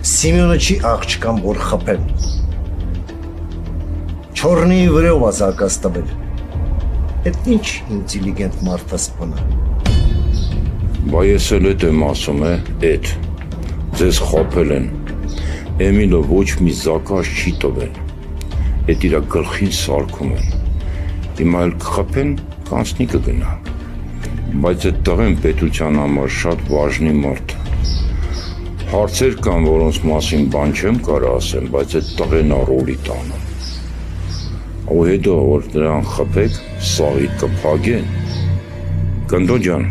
Սիմյոնը չի աղջկան, որ խփեն։ Չորնի վրով ազարկած տվել։ Էդ ինչ ինտելիգենտ մարդ ասպանա։ Բա ես էլ էդ եմ ասում էդ, ձեզ խոփել են, Էմիլը ոչ մի զակաշ չի տվել, էդ իրա գլխին սարքում են, հիմա էլ կխփեն, կանցնի կգնա, բայց էդ տղեն պետության համար շատ վաժնի մարդ, հարցեր կան, որոնց մասին բան չեմ կարա ասեմ, բայց էդ տղեն առոլի տանում, ու հետո, որ նրան խփեք, սաղիդ կփագեն, Կնդո ջան,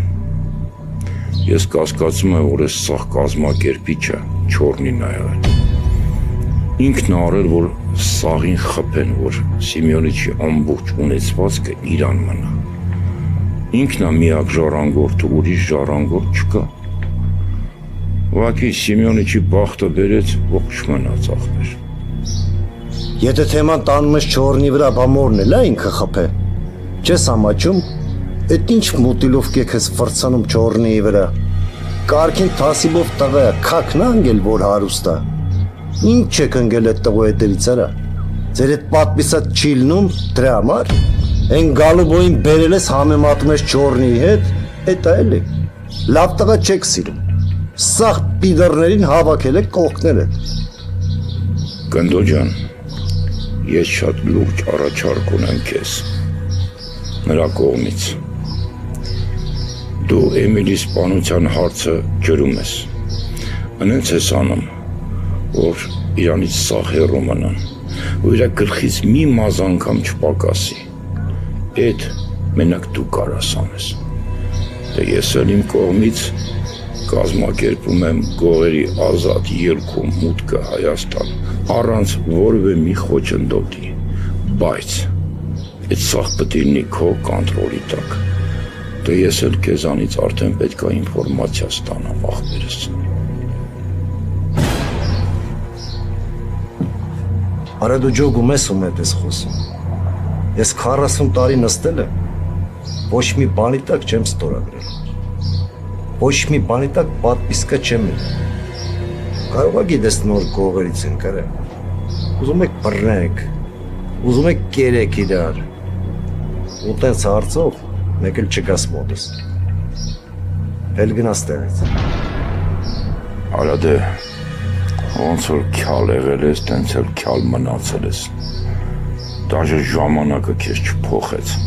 ես կասկածում եմ, որ ես սաղ կազմակերպիչը չորնին ա եղել, ինքն արել, որ սաղին խփեն, որ Սիմյոնիչի ամբողջ ունեցվածքը իրան մնա, ինքն ա միակ ժառանգորդը, ուրիշ ժառանգորդ չկա, ուղղակի Սիմյոնիչի բախտը բերեց, ողջ մնաց ախպեր։ Եթե թեման տանում ես չորնի վրա, բամորն էլ ինքը խփե, չես ամաչում, էդ ինչ մուտիլով կեք ես վրցանում չորնիի վրա, կարգին թասիբով տղա է, կաքն անգել, որ հարուստա, ինչ չեք ընգել էդ տղու հետևից արա, ձեր էդ պատպիսատ չի լնում դրա համար, են գալուբոյին բերել ես համեմատում ես չորնիի հետ, էդ այլ է, լավ տղա չեք սիրում, սաղ պիդրներին հավաքել եք կողքներ է։ Կնդո ջան, ես շատ լուրջ առաջարկ ունեմ քեզ, նրա կողմից, դու Էմիլի սպանության հարցը ջրում ես, ընենց ես անում, որ իրանից սաղ հեռու մնան, ու իրա գլխից մի մազ անգամ չպակասի, էդ մենակ դու կարաս անես, դե ես էլ իմ կողմից կազմակերպում եմ գողերի ազատ ելքում մուտքը Հայաստան, առանց որևէ մի խոչընդոտի, բայց այդ սաղ պետք է լինի քո կոնտրոլի տակ, դե ես էլ քեզանից արդեն պետք է ինֆորմացիա ստանամ ախպերս։ Արա դու ջոգում ես ում հետ ես խոսում, ես 40 տարի նստել եմ, ոչ մի բանի տակ չեմ ստորագրել, ոչ մի բանի տակ պատպիսկա չեմ էլ, կարող է գիտես նոր գողերից ընկրեմ, ուզում եք բռնեք, ուզում եք կերեք իրար, ու տենց հարցով մեկ էլ չգաս մոտս, էլ գնաս տեղից։ Արա դե, ոնց որ քյալ եղել ես, տենց էլ քյալ մնացել ես, դաժե ժամանակը քեզ չփոխեց։